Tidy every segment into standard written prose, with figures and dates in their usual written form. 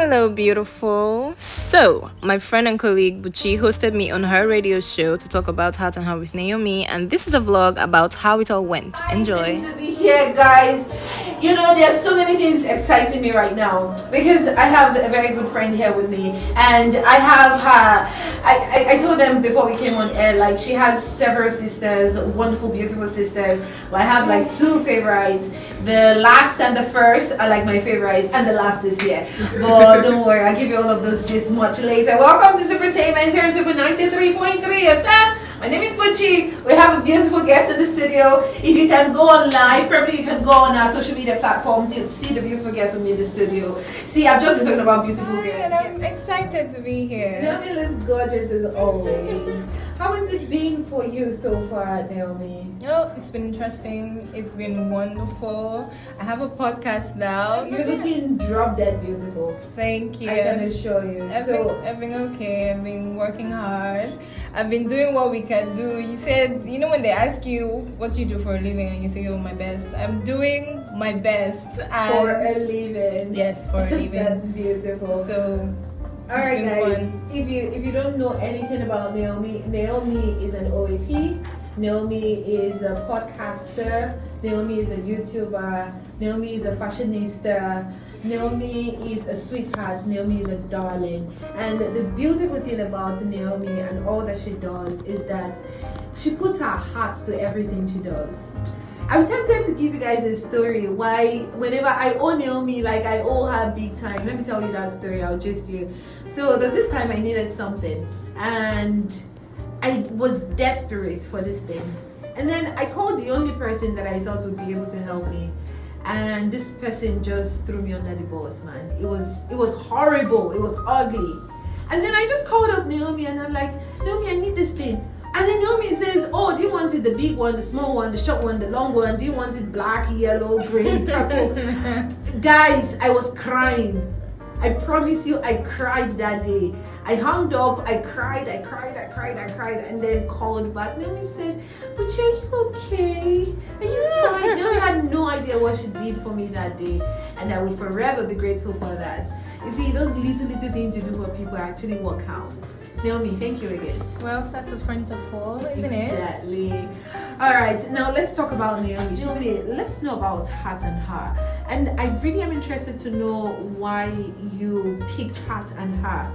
Hello, beautiful. So, my friend and colleague Buchi hosted me on her radio show to talk about Heart and Heart with Nayomie, and this is a vlog about how it all went. Enjoy. To be here, guys. You know, there's so many things exciting me right now because I have a very good friend here with me, and I have her. I told them before we came on air, like she has several sisters, wonderful, beautiful sisters. But I have like two favorites. The last and the first are like my favorites, and the last is here. But don't worry, I'll give you all of those just much later. Welcome to Supertainment here on Super 93.3 FM. My name is Buchi. We have a beautiful guest in the studio. If you can go on live, probably you can go on our social media platforms. You'll see the beautiful guest with me in the studio. See, I've just been talking about beautiful girls. And I'm excited to be here. Naomi looks gorgeous as always. How has it been for you so far, Naomi? Oh, it's been interesting. It's been wonderful. I have a podcast now. You're looking drop dead beautiful. Thank you. I can assure you. I've been okay. I've been working hard. I've been doing what we can do. You said, you know, when they ask you what you do for a living and you say, oh, my best. I'm doing my best. For a living. Yes, for a living. That's beautiful. So, alright guys, if you don't know anything about Naomi is an OAP. Naomi is a podcaster. Naomi is a YouTuber. Naomi is a fashionista. Naomi is a sweetheart. Naomi is a darling. And the beautiful thing about Naomi and all that she does is that she puts her heart to everything she does. I'm tempted to give you guys a story why whenever I owe Naomi, like I owe her big time. Let me tell you that story, I'll just you. So there's this time I needed something and I was desperate for this thing. And then I called the only person that I thought would be able to help me. And this person just threw me under the bus, man. It was horrible, it was ugly. And then I just called up Naomi and I'm like, Naomi, I need this thing. And then Naomi says, oh, do you want it the big one, the small one, the short one, the long one? Do you want it black, yellow, green, purple? Guys, I was crying. I promise you, I cried that day. I hung up, I cried, and then called back. Naomi said, but are you okay? Are you fine? Naomi had no idea what she did for me that day. And I will forever be grateful for that. You see, those little things you do for people actually work out. Naomi, thank you again. Well, that's what friends are for, isn't it? Exactly. All right, now let's talk about Naomi. Naomi, let's know about Heart and Her. And I really am interested to know why you picked Heart and Her.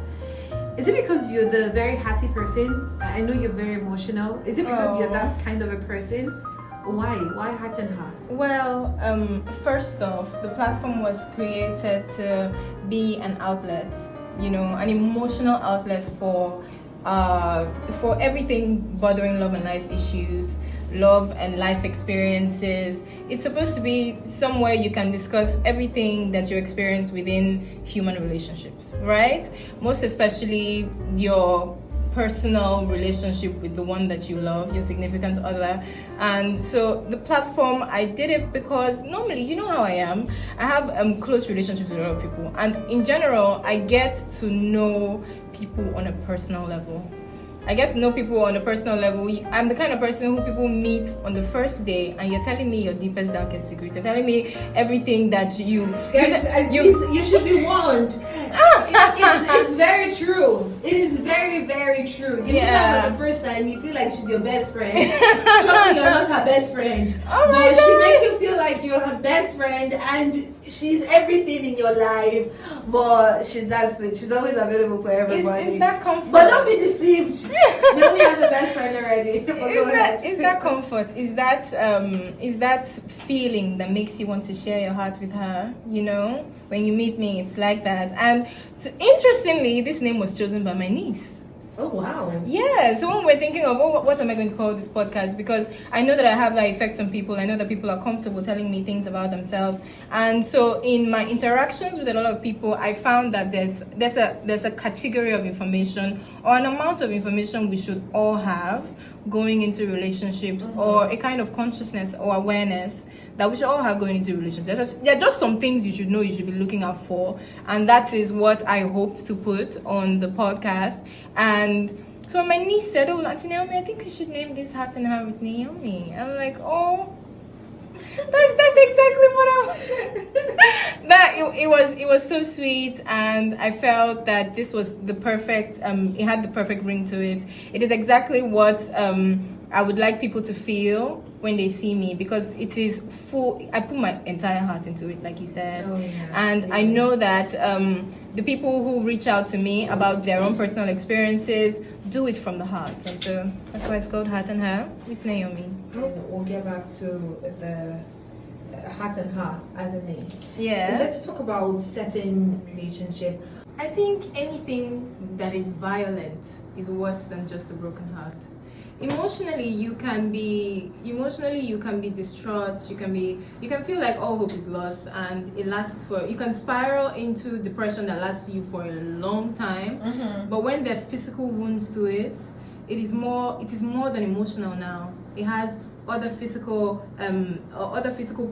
Is it because you're the very hearty person? I know you're very emotional. Is it because you're that kind of a person? Why? Why Heart and Her? Well, first off, the platform was created to be an outlet, you know, an emotional outlet for everything bothering love and life issues, love and life experiences. It's supposed to be somewhere you can discuss everything that you experience within human relationships, right? Most especially your personal relationship with the one that you love, your significant other. And so the platform, I did it because normally, you know how I am, I have close relationships with a lot of people, and in general I get to know people on a personal level. I'm the kind of person who people meet on the first day and you're telling me your deepest, darkest secrets. You're telling me everything that you... Guys, you should be warned. It's very true. It is very, very true. You meet her for the first time, you feel like she's your best friend. Trust me, you're not her best friend. Oh my but God. She makes you feel like you're her best friend and she's everything in your life. But she's that sweet. She's always available for everybody. Is that comfort? But don't be deceived. Naomi has a best friend already. Is that comfort? Is that feeling that makes you want to share your heart with her? You know, when you meet me, it's like that. And interestingly, this name was chosen by my niece. Oh wow. Yeah, so when we're thinking of what am I going to call this podcast, because I know that I have that effect on people. I know that people are comfortable telling me things about themselves, and so in my interactions with a lot of people, I found that there's a category of information or an amount of information we should all have going into relationships, or a kind of consciousness or awareness that we should all have going into relationships. There are just some things you should know, you should be looking out for, and that is what I hoped to put on the podcast. And so my niece said, oh, Auntie Naomi, I think we should name this Heart and Heart with Naomi. I'm like, oh, That's exactly what I want. That it was so sweet, and I felt that this was the perfect it had the perfect ring to it. It is exactly what I would like people to feel when they see me, because it is full. I put my entire heart into it, like you said. Oh, yeah. And I know that the people who reach out to me about their own personal experiences do it from the heart, and so that's why it's called Heart and Her with Nayomie. And we'll get back to the heart and heart as a name. Yeah. Let's talk about certain relationship. I think anything that is violent is worse than just a broken heart. Emotionally you can be distraught, you can feel like all hope is lost, and you can spiral into depression that lasts you for a long time. Mm-hmm. But when there are physical wounds to it, it is more than emotional now. It has other physical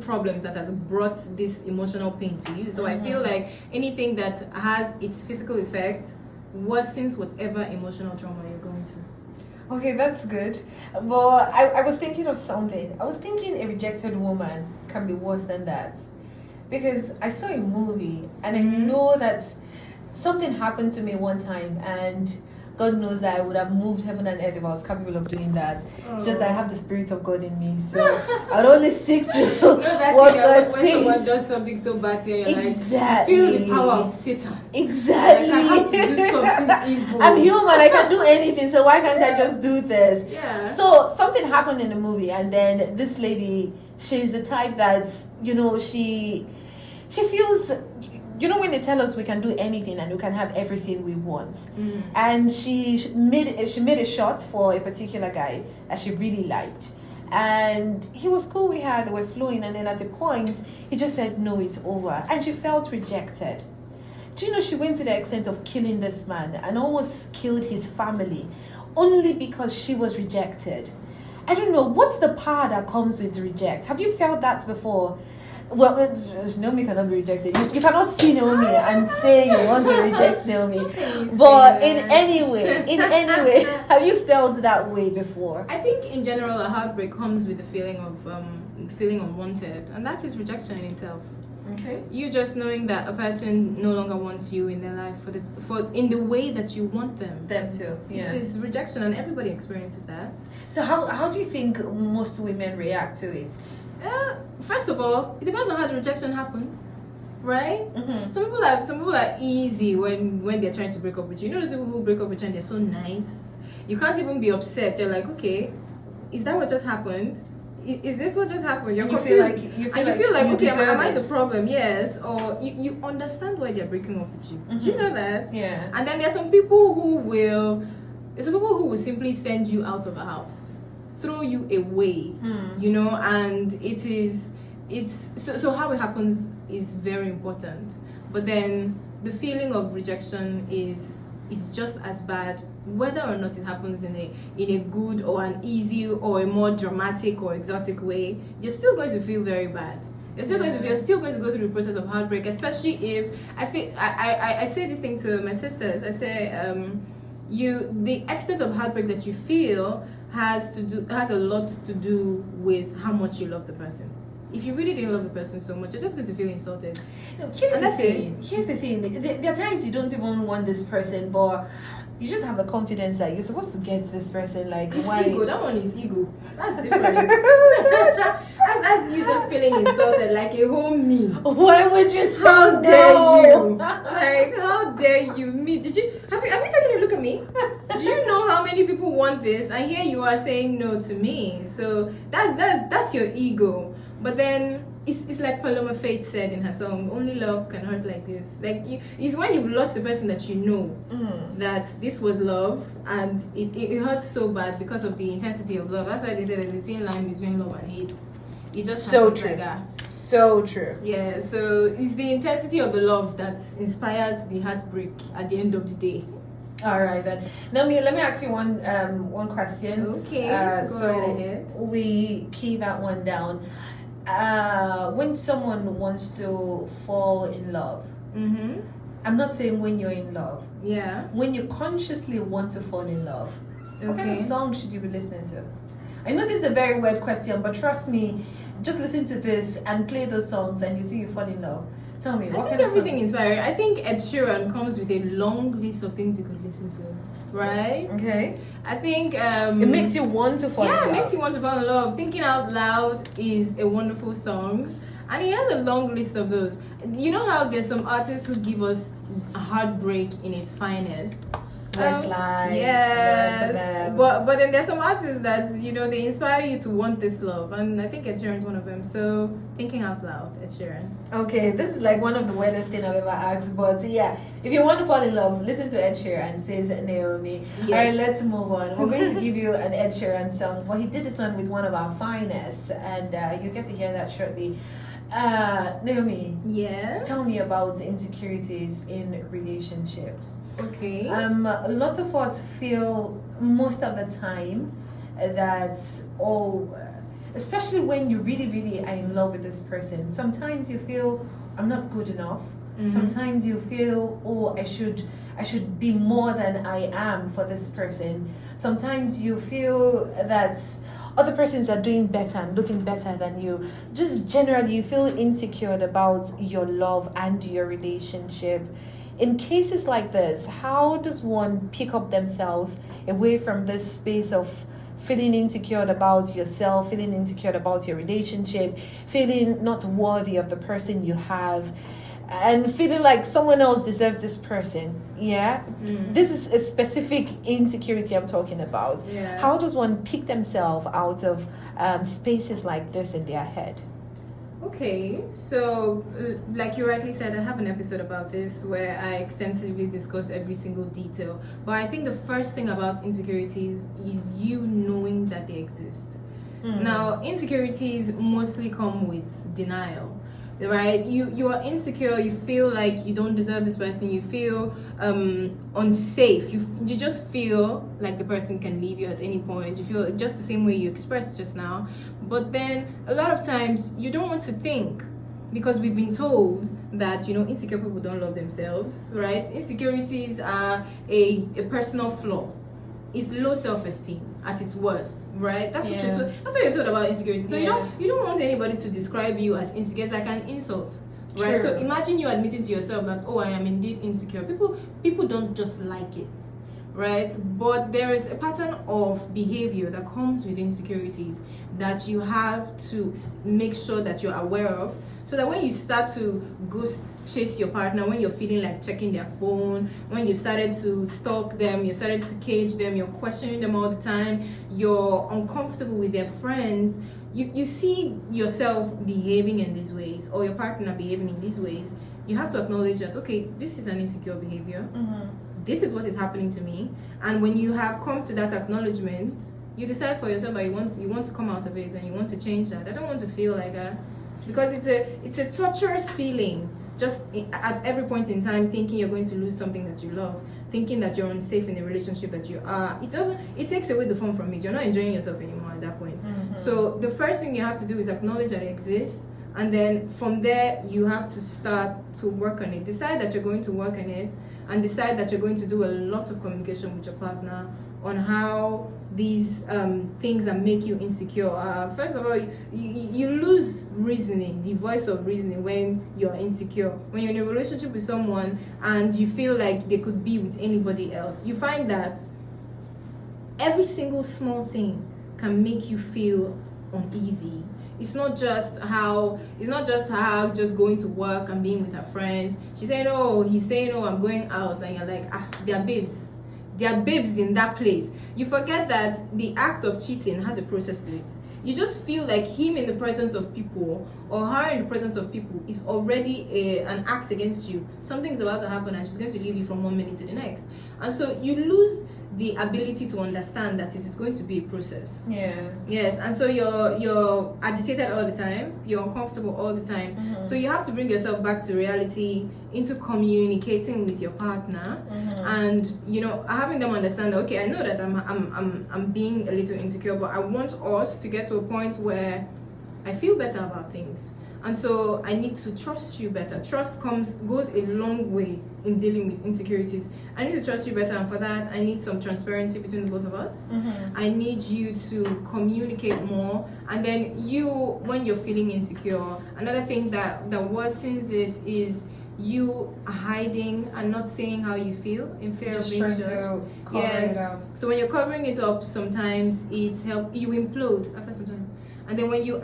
problems that has brought this emotional pain to you. So I feel like anything that has its physical effect worsens whatever emotional trauma you're going through. Okay, that's good. But I was thinking of something. I was thinking a rejected woman can be worse than that. Because I saw a movie and I know that something happened to me one time, and God knows that I would have moved heaven and earth if I was capable of doing that. It's just that I have the Spirit of God in me. So I would only stick to what God when someone says. does something so bad to you, you're Exactly. like, feel the power of Satan. Exactly. Like, I have to do something evil. I'm human. I can do anything. So why can't I just do this? Yeah. So something happened in the movie, and then this lady, she's the type that, she feels, when they tell us we can do anything and we can have everything we want. And she made a shot for a particular guy that she really liked. And he was cool with her, they were flowing, and then at a point he just said no, it's over. And she felt rejected. Do you know she went to the extent of killing this man and almost killed his family only because she was rejected? I don't know, what's the power that comes with reject? Have you felt that before? Well, Naomi cannot be rejected. You cannot see Naomi and say you want to reject Naomi. But in any way, have you felt that way before? I think in general, a heartbreak comes with the feeling of feeling unwanted, and that is rejection in itself. Okay. You just knowing that a person no longer wants you in their life for in the way that you want them. Them too. Yeah. It is rejection, and everybody experiences that. So how do you think most women react to it? First of all, it depends on how the rejection happened, right? Mm-hmm. Some people are easy when they're trying to break up with you. You know those people who break up with you and they're so nice. You can't even be upset. You're like, okay, is that what just happened? Is this what just happened? You're confused. You feel like okay, am I the problem? Yes. Or you understand why they're breaking up with you. Mm-hmm. Do you know that? Yeah. And then there's some people who will simply send you out of the house, throw you away, and so how it happens is very important. But then the feeling of rejection is just as bad, whether or not it happens in a good or an easy or a more dramatic or exotic way. You're still going to feel very bad. You're still going to go through the process of heartbreak, especially if I say this thing to my sisters. I say the extent of heartbreak that you feel has a lot to do with how much you love the person. If you really didn't love the person so much, you're just going to feel insulted. No, here's the thing. There are times you don't even want this person, but you just have the confidence that you're supposed to get this person. Like, it's why? Ego. That one is ego. That's different. that's you just feeling insulted, like a whole me. Why would you say How no? dare you? Like, how dare you? Me? Have you taken a look at me? Do you know how many people want this? And here you are saying no to me. So that's your ego. But then it's like Paloma Faith said in her song, only love can hurt like this. Like, it's when you've lost the person that you know that this was love, and it hurts so bad because of the intensity of love. That's why they say there's a thin line between love and hate. It just so happens true. like that. So true. Yeah, so it's the intensity of the love that inspires the heartbreak at the end of the day. All right then. Let me ask you one question. Okay, so go right ahead. We key that one down. When someone wants to fall in love, I'm not saying when you're in love. Yeah. When you consciously want to fall in love, what kind of song should you be listening to? I know this is a very weird question, but trust me, just listen to this and play those songs and you see you fall in love. Tell me, what I kind think of everything song? inspiring. I think Ed Sheeran comes with a long list of things you could listen to, right? Okay. I think It makes you want to fall in yeah, love. it makes you want to fall in love. Thinking Out Loud is a wonderful song, and he has a long list of those. You know how there's some artists who give us heartbreak in its finest. Westlife, Yes, but then there's some artists that they inspire you to want this love, and I think Ed Sheeran is one of them. So Thinking Out Loud, Ed Sheeran. Okay, this is like one of the weirdest things I've ever asked, but yeah, if you want to fall in love, listen to Ed Sheeran, says Nayomie. Yes. Alright, let's move on. We're going to give you an Ed Sheeran song, but he did this one with one of our finest, and you get to hear that shortly. Nayomie, Yes. tell me about insecurities in relationships. Okay. A lot of us feel most of the time that, especially when you really, really are in love with this person, sometimes you feel I'm not good enough. Mhm. Sometimes you feel, I should be more than I am for this person. Sometimes you feel that other persons are doing better and looking better than you. Just generally, you feel insecure about your love and your relationship. In cases like this, how does one pick up themselves away from this space of feeling insecure about yourself, feeling insecure about your relationship, feeling not worthy of the person you have, and feeling like someone else deserves this person? Yeah, this is a specific insecurity I'm talking about. Yeah. How does one pick themselves out of spaces like this in their head? Okay, so like you rightly said, I have an episode about this where I extensively discuss every single detail. But I think the first thing about insecurities is you knowing that they exist. Now, insecurities mostly come with denial, right? You are insecure, you feel like you don't deserve this person, you feel unsafe, you just feel like the person can leave you at any point, you feel just the same way you expressed just now. But then a lot of times you don't want to think, because we've been told that insecure people don't love themselves, right? Insecurities are a personal flaw. It's low self-esteem at its worst, right? That's what you're told. That's what you're told about insecurity. So you don't want anybody to describe you as insecure. It's like an insult, right? True. So imagine you admitting to yourself that, I am indeed insecure. People don't just like it, right? But there is a pattern of behavior that comes with insecurities that you have to make sure that you're aware of, so that when you start to ghost chase your partner, when you're feeling like checking their phone, when you've started to stalk them, you started to cage them, you're questioning them all the time, you're uncomfortable with their friends, you see yourself behaving in these ways, or your partner behaving in these ways, you have to acknowledge that, okay, this is an insecure behavior. This is what is happening to me. And when you have come to that acknowledgement, you decide for yourself that you want to come out of it and you want to change that. I don't want to feel like that, because it's a torturous feeling, just at every point in time, thinking you're going to lose something that you love, thinking that you're unsafe in the relationship that you are. It takes away the fun from it. You're not enjoying yourself anymore at that point. So the first thing you have to do is acknowledge that it exists, and then from there you have to start to work on it. Decide that you're going to work on it, and decide that you're going to do a lot of communication with your partner on how these things that make you insecure. First of all, you lose reasoning, the voice of reasoning, when you're insecure. When you're in a relationship with someone and you feel like they could be with anybody else, you find that every single small thing can make you feel uneasy. It's not just how just going to work and being with her friends. She's saying, he's saying, I'm going out, and you're like, they're babes. They are babes in that place. You forget that the act of cheating has a process to it. You just feel like him in the presence of people, or her in the presence of people, is already an act against you. Something's about to happen and she's going to leave you from one minute to the next. And so you lose the ability to understand that it is going to be a process. Yes, and so you're agitated all the time, you're uncomfortable all the time. So you have to bring yourself back to reality, into communicating with your partner, and having them understand that, okay, I know that I'm being a little insecure, but I want us to get to a point where I feel better about things. and so I need to trust you better. Trust goes a long way in dealing with insecurities. I need to trust you better, and for that I need some transparency between the both of us. I need you to communicate more, and then you, when you're feeling insecure, another thing that worsens it is you hiding and not saying how you feel in fear of being judged. To cover it up. So when you're covering it up, sometimes you implode after some time. And then when you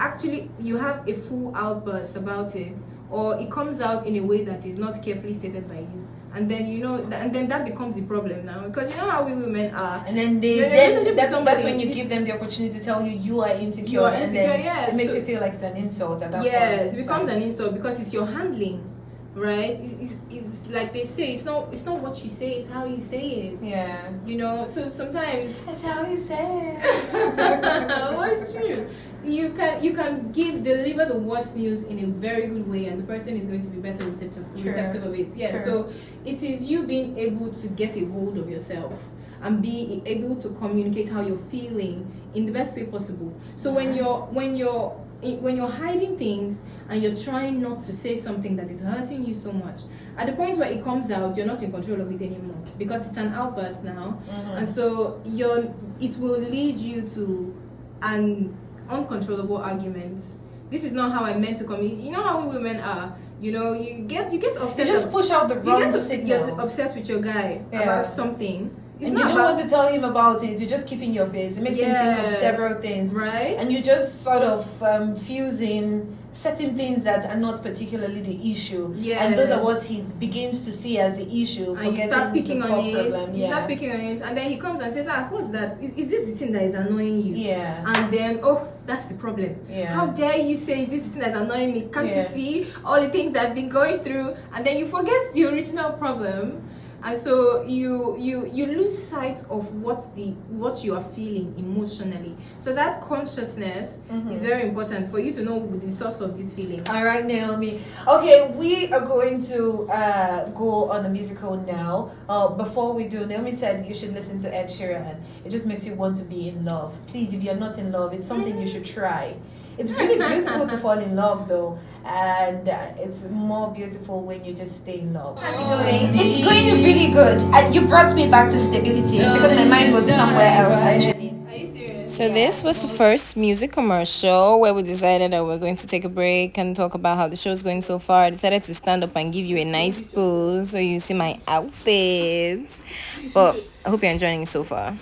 have a full outburst about it, or it comes out in a way that is not carefully stated by you, and then that becomes the problem now, because you know how we women are. And then that's when you give them the opportunity to tell you are insecure. You are insecure, yes. It makes you feel like it's an insult at that point. Yes, it becomes an insult because it's your handling. Right, it's like they say, it's not what you say, it's how you say it. Yeah, so sometimes it's how you say it. Well, it's true. You can deliver the worst news in a very good way, and the person is going to be better receptive of it. Yeah. So it is you being able to get a hold of yourself and be able to communicate how you're feeling in the best way possible. So when you're hiding things and you're trying not to say something that is hurting you so much, at the point where it comes out, you're not in control of it anymore, because it's an outburst now. And so it will lead you to an uncontrollable argument. This is not how I meant to communicate. You know how we women are. You get upset. You just push out the wrong signals. You get upset with your guy about something. And you don't want to tell him about it. You just keep in your face. It makes him think of several things. Right. And you just sort of fuse in certain things that are not particularly the issue. Yes. And those are what he begins to see as the issue. And you start picking on it. Problem. You start picking on it. And then he comes and says, what's that? Is this the thing that is annoying you? Yeah. And then, that's the problem. Yeah. How dare you say, is this the thing that's annoying me? Can't you see all the things I've been going through? And then you forget the original problem. And so you lose sight of what you are feeling emotionally. So that consciousness is very important for you to know the source of this feeling. All right, Nayomie. Okay, we are going to go on a musical now. Before we do, Nayomie said you should listen to Ed Sheeran. It just makes you want to be in love. Please, if you're not in love, it's something you should try. It's really beautiful to fall in love, though, and it's more beautiful when you just stay in love. How's it going? It's going really good. And you brought me back to stability because my mind was somewhere else, actually. Are you serious? So this was the first music commercial where we decided that we're going to take a break and talk about how the show's going so far. I decided to stand up and give you a nice pose so you see my outfit. But I hope you're enjoying it so far.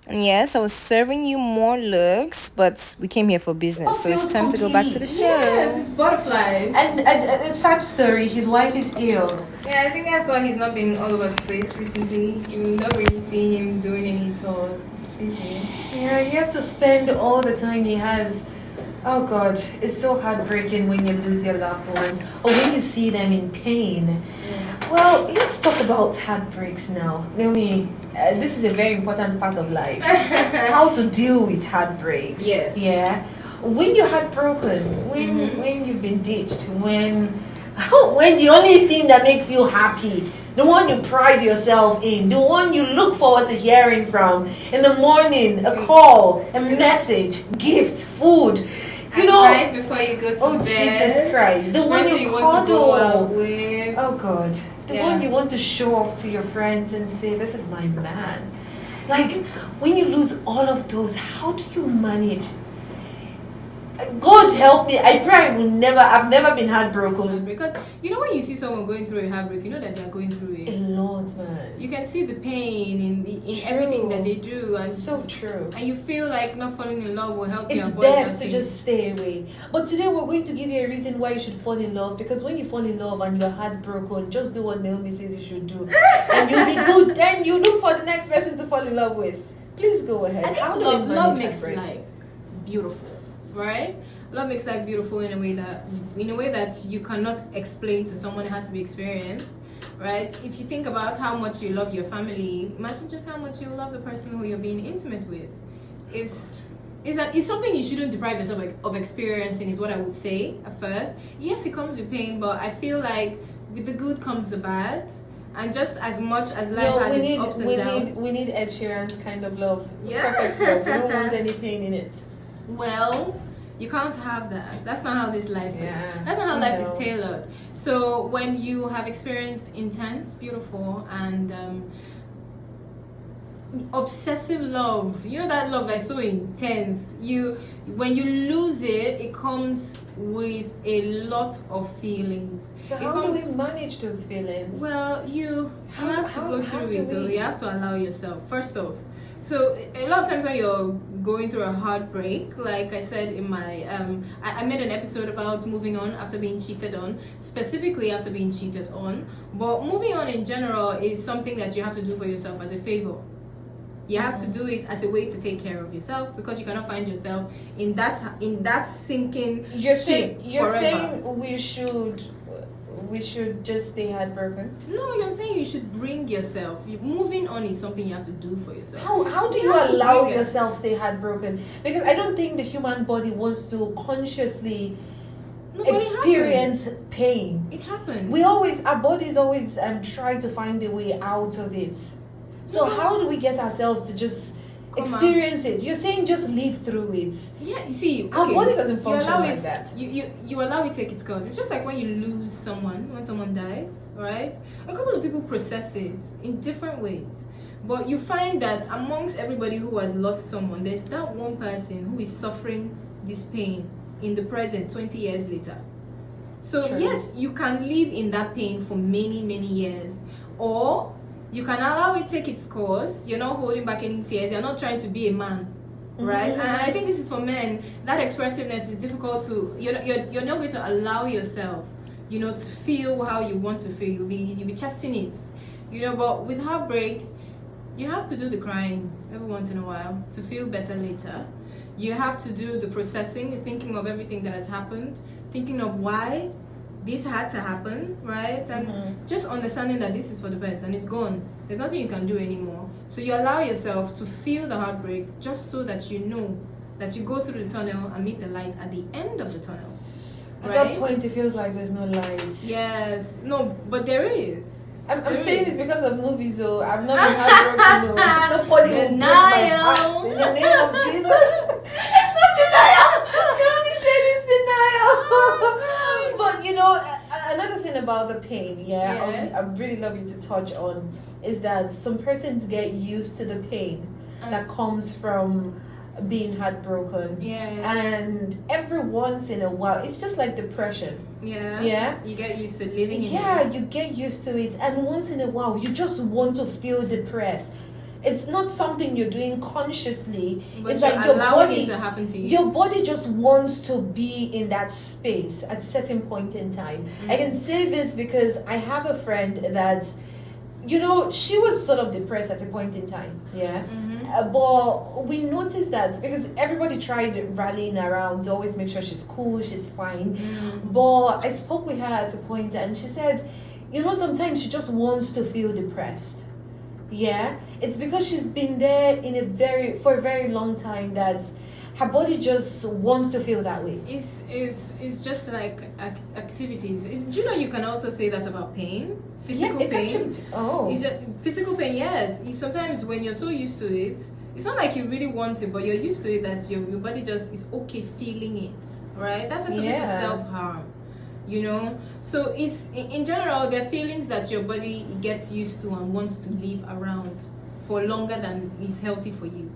And yes, I was serving you more looks, but we came here for business, so it's time to go back to the show. Yes, it's butterflies. And a sad story, his wife is ill. Yeah, I think that's why he's not been all over the place recently. You don't really see him doing any tours. It's busy. Yeah, he has to spend all the time he has. Oh God, it's so heartbreaking when you lose your loved one or when you see them in pain. Yeah. Well, let's talk about heartbreaks now. Nayomie, this is a very important part of life. How to deal with heartbreaks. Yes. Yeah. When you're heartbroken, when you've been ditched, when the only thing that makes you happy, the one you pride yourself in, the one you look forward to hearing from in the morning, a call, a message, gift, food. Right before you go to bed. Oh, Jesus Christ. The one you want to go out cuddle. with. Oh, God. The one you want to show off to your friends and say, this is my man. Like, when you lose all of those, how do you manage? God help me. I pray I've never been heartbroken. Because when you see someone going through a heartbreak, you know that they're going through it. A lot, man. You can see the pain in everything that they do, and so true. And you feel like not falling in love will help you It's avoid best that to thing. just stay away. But today we're going to give you a reason why you should fall in love. Because when you fall in love and your heart's broken, just do what Nayomie says you should do, and you'll be good. Then you look for the next person to fall in love with. Please go ahead. I think love makes life beautiful, right? Love makes life beautiful in a way that you cannot explain to someone. It has to be experienced, right? If you think about how much you love your family, imagine just how much you love the person who you're being intimate with. It's something you shouldn't deprive yourself of experiencing, is what I would say at first. Yes, it comes with pain, but I feel like with the good comes the bad. And just as much as life has its ups and downs. We need Ed Sheeran's kind of love. Yeah. Perfect love. We don't want any pain in it. Well, You can't have that. That's not how this life Yeah. is. That's not how life No. is tailored. So when you have experienced intense, beautiful, and obsessive love, you know, that love that's so intense, when you lose it, it comes with a lot of feelings. So It how do comes- we manage those feelings? Well, you have to How go do through it, though. we- You have to allow yourself, first off. So a lot of times when you're going through a heartbreak, like I said in my I made an episode about moving on after being cheated on, specifically after being cheated on. But moving on in general is something that you have to do for yourself as a favor. You have to do it as a way to take care of yourself, because you cannot find yourself in that sinking You're ship forever. saying we should just stay heartbroken. No, I'm saying you should bring yourself. Moving on is something you have to do for yourself. How do You you have to allow bring it. yourself stay heartbroken? Because I don't think the human body wants to consciously No, but experience pain. It happens. Our bodies always try to find a way out of it. So No. how do we get ourselves to just Come experience it? You're saying just live through it. Yeah, you see, Our okay, body doesn't you function allow like it, that. You allow it to take its course. It's just like when you lose someone, when someone dies, right? A couple of people process it in different ways. But you find that amongst everybody who has lost someone, there's that one person who is suffering this pain in the present 20 years later. So True. yes, you can live in that pain for many, many years. Or you can allow it take its course. You're not holding back any tears. You're not trying to be a man, right? Mhm. And I think this is for men. That expressiveness is difficult to. You're not going to allow yourself, to feel how you want to feel. You'll be chasing it, But with heartbreaks, you have to do the crying every once in a while to feel better later. You have to do the processing, thinking of everything that has happened, thinking of why this had to happen, right? And just understanding that this is for the best and it's gone. There's nothing you can do anymore. So you allow yourself to feel the heartbreak just so that you know that you go through the tunnel and meet the light at the end of the tunnel. At Right? that point, it feels like there's no light. Yes. No, but there is. I'm There saying is. this because of movies, so I've not been heartbroken. No. Nobody will break my heart in the name of Jesus. It's not denial. Johnny said it's denial. But another thing about the pain, Yes. I really love you to touch on, is that some persons get used to the pain that comes from being heartbroken. Yeah. And every once in a while, it's just like depression. Yeah. Yeah. You get used to living in Yeah, it. you get used to it, and once in a while, you just want to feel depressed. It's not something you're doing consciously. But it's you're like your allowing body, it to happen to you. your body just wants to be in that space at a certain point in time. I can say this because I have a friend that, she was sort of depressed at a point in time. Yeah. But we noticed that because everybody tried rallying around to always make sure she's cool, she's fine. But I spoke with her at a point and she said, sometimes she just wants to feel depressed. Yeah, it's because she's been there for a very long time that her body just wants to feel that way. It's just like activities. Do you know you can also say that about pain? Physical it's pain. actually It's just physical pain, yes. Sometimes when you're so used to it, it's not like you really want it, but you're used to it that your body just is okay feeling it, right? That's why some people self-harm, So it's, in general, there are feelings that your body gets used to and wants to live around for longer than is healthy for you.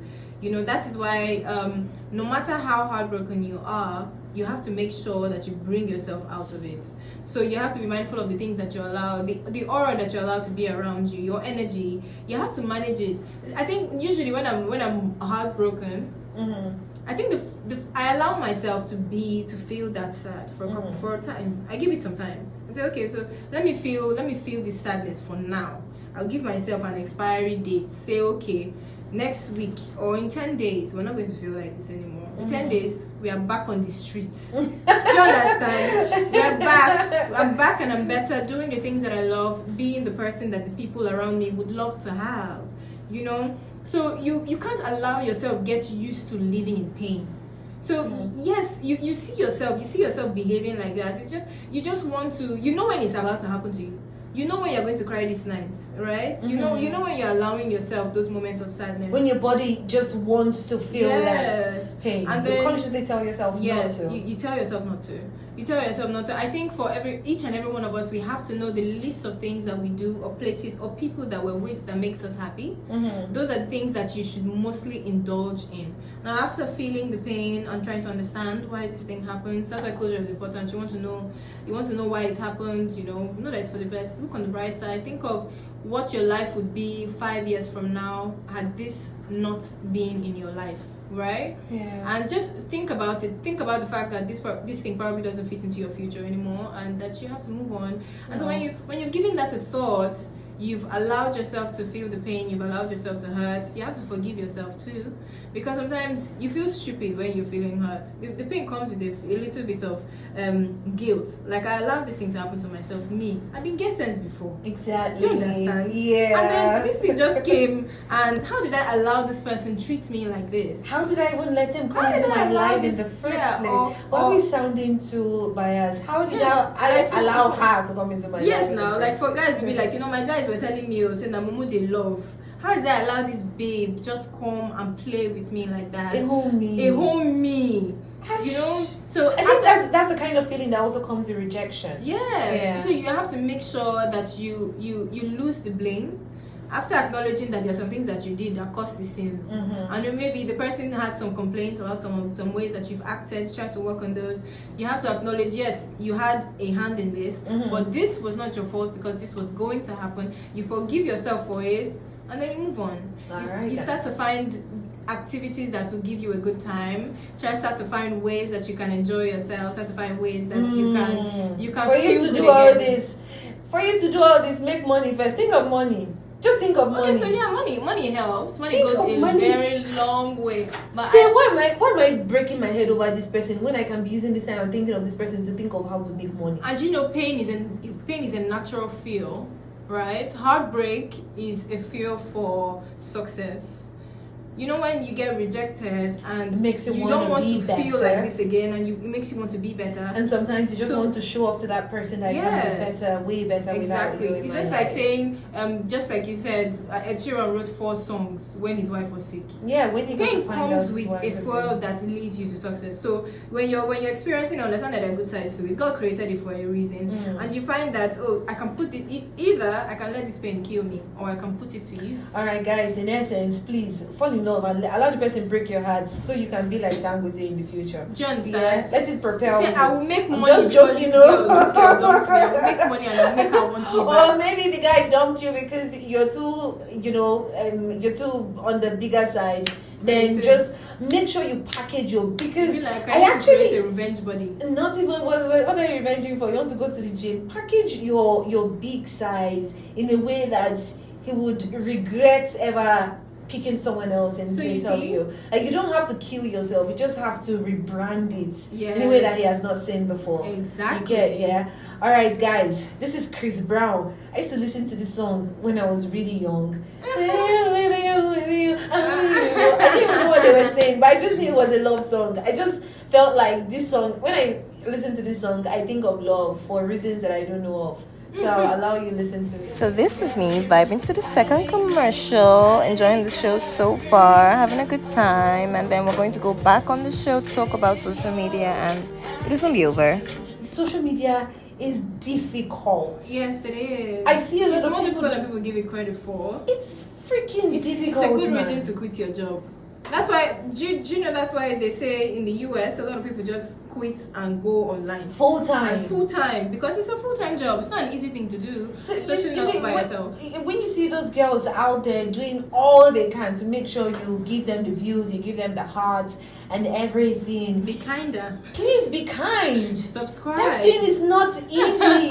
That is why no matter how heartbroken you are, you have to make sure that you bring yourself out of it. So you have to be mindful of the things that you allow, the aura that you allow to be around you, your energy. You have to manage it. I think usually when I'm heartbroken, I think I allow myself to feel that sad for a time. I give it some time. I say, okay, so let me feel this sadness for now. I'll give myself an expiry date. Say, okay, next week or in 10 days, we're not going to feel like this anymore. In 10 days, we are back on the streets. Do you understand? We are back. I'm back and I'm better, doing the things that I love, being the person that the people around me would love to have. So you can't allow yourself get used to living in pain. So yes, you see yourself behaving like that. It's just you just want to, when it's about to happen to you. you know when you're going to cry this night, right? You know when you're allowing yourself those moments of sadness. When your body just wants to feel that pain. And you then consciously tell yourself not to. You tell yourself not to. You tell yourself not to. I think for each and every one of us, we have to know the list of things that we do, or places, or people that we're with that makes us happy. Those are things that you should mostly indulge in. Now, after feeling the pain and trying to understand why this thing happens, that's why closure is important. You want to know why it happened. Know that it's for the best. Look on the bright side. Think of what your life would be 5 years from now had this not been in your life. Right? Yeah. And just think about it. Think about the fact that this thing probably doesn't fit into your future anymore, and that you have to move on. And so when you've given that a thought, you've allowed yourself to feel the pain, you've allowed yourself to hurt. You have to forgive yourself too, because sometimes you feel stupid when you're feeling hurt. The pain comes with a little bit of guilt. Like, I allowed this thing to happen to myself. I've been get sense before. Exactly. Do you understand? Yeah. And then this thing just came, and how did I allow this person treat me like this? How did I even let him come into my life in the first place? Why are we sounding too biased? How did I allow her to come into my life? Yes, now, like, for guys to be like, my guys were telling me, saying that Momo they love. How did I allow this babe just come and play with me like that? A home me. So I think that's the kind of feeling that also comes with rejection. Yes. Yeah. So you have to make sure that you lose the blame after acknowledging that there are some things that you did that caused the sin. And then maybe the person had some complaints about some ways that you've acted. Try to work on those. You have to acknowledge, yes, you had a hand in this, but this was not your fault because this was going to happen. You forgive yourself for it, and then you move on. You start to find activities that will give you a good time. Start to find ways that you can enjoy yourself. Start to find ways that you can for you feel to good do all again. this. For you to do all this, make money first. Think of money. Just think of money. Okay, so yeah, money helps. Money Think goes of a money. very long way. But Say, why am I breaking my head over this person when I can be using this time and thinking of this person to think of how to make money? And pain is a natural feel, right? Heartbreak is a feel for success. When you get rejected and It makes you don't want to better. feel like this again, and it makes you want to be better. And sometimes you just want to show off to that person that you can be better, way better Exactly. without you. It's just like saying, just like you said, Ed Sheeran wrote 4 songs when his wife was sick. Yeah, when he Pain comes with a fuel that leads you to success. So when you're experiencing, understand that there are good sides to it. God created it for a reason, and you find that I can put it either I can let this pain kill me, or I can put it to use. All right, guys. In essence, please fall in love and allow the person break your heart so you can be like Dangote in the future. Do you understand? Yeah, let it propel you. I will make money just because joking, this girl dumps me. I will make money and I'll make her want me back. Or maybe the guy dumped you because you're too, you're too on the bigger side. Then just make sure you package your, because I need to create a revenge body. Not even what are you revenging for? You want to go to the gym? Package your big size in a way that he would regret ever picking someone else in place of you. Like, you don't have to kill yourself. You just have to rebrand it in a way that he has not seen before. Exactly. Yeah. All right, guys. This is Chris Brown. I used to listen to this song when I was really young. I didn't even know what they were saying, but I just knew it was a love song. I just felt like this song, when I listen to this song, I think of love for reasons that I don't know of. So I'll allow you to listen to it. So this was me vibing to the second commercial, enjoying the show so far, having a good time, and then we're going to go back on the show to talk about social media, and it will soon be over. Social media is difficult. Yes, it is. I see a lot it's of more people. difficult than people give it credit for. It's freaking difficult. It's a good reason to quit your job. That's why, do you know that's why they say in the US, a lot of people just quit and go online. Full time. Because it's a full-time job. It's not an easy thing to do, So especially not by yourself. When you see those girls out there doing all they can to make sure you give them the views, you give them the hearts and everything. Be kinder. Please be kind. Subscribe. That thing is not easy.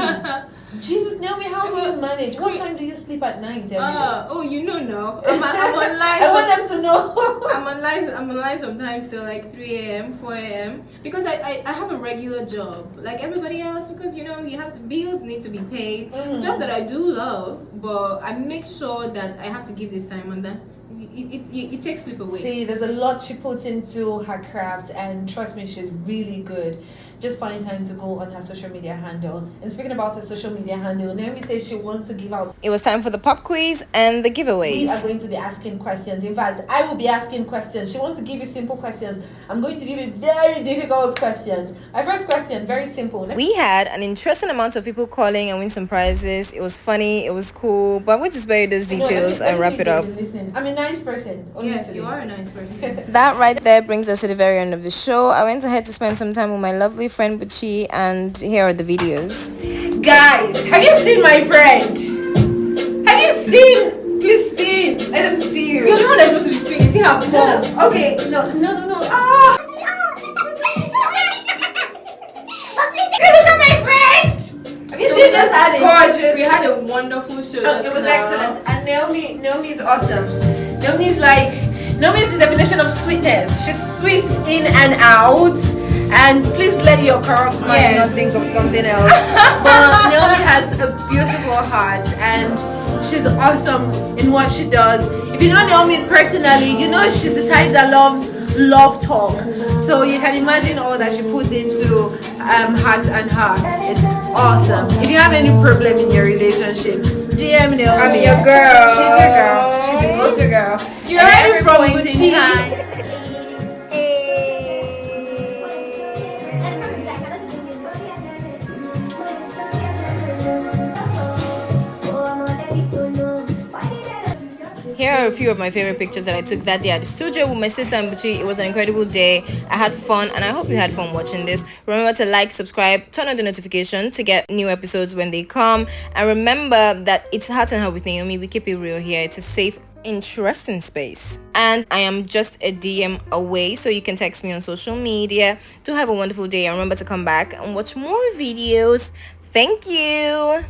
Jesus, Nayomie, how do you manage? What time do you sleep at night every day? Oh, now. I'm online. I want them to know. I'm online sometimes till like 3 a.m., 4 a.m. because I have a regular job like everybody else, because you have bills need to be paid. Job that I do love, but I make sure that I have to give this time, and then it takes sleep away. See, there's a lot she puts into her craft, and trust me, she's really good. Just find time to go on her social media handle. And speaking about her social media handle, Naomi says she wants to give out. It was time for the pop quiz and the We are giveaways. going to be asking questions. In fact, I will be asking questions. She wants to give you simple questions. I'm going to give you very difficult questions. My first question, very simple. We had an interesting amount of people calling and win some prizes. It was funny, it was cool, but I'm going to spare you those details and wrap it up. Listen, I'm a nice person. Yes, you are a nice person. That right there brings us to the very end of the show. I went ahead to spend some time with my lovely friend Buchi, and here are the videos. Guys, have you seen my friend? Have you seen? Please stay. Let them see you. You're the one that's supposed to be speaking. See how No, okay, no. Ah! Look at my friend. Have you seen this? Gorgeous. We had a wonderful show. It was excellent. And Naomi is awesome. Naomi is the definition of sweetness. She's sweet in and out. And please let your corrupt mind not think of something else. But Naomi has a beautiful heart, and she's awesome in what she does. If you know Naomi personally, you know she's the type that loves love talk. So you can imagine all that she puts into heart and heart. It's awesome. If you have any problem in your relationship, DM Naomi. I'm your girl. She's your girl. She's a go-to girl. You're And ready every from point in Gucci. time- Here are a few of my favorite pictures that I took that day at the studio with my sister and Buchi. It was an incredible day. I had fun, and I hope you had fun watching this. Remember to like, subscribe, turn on the notification to get new episodes when they come. And remember that it's Heart and Heart with Naomi. We keep it real here. It's a safe, interesting space. And I am just a DM away, so you can text me on social media. Do have a wonderful day, and remember to come back and watch more videos. Thank you.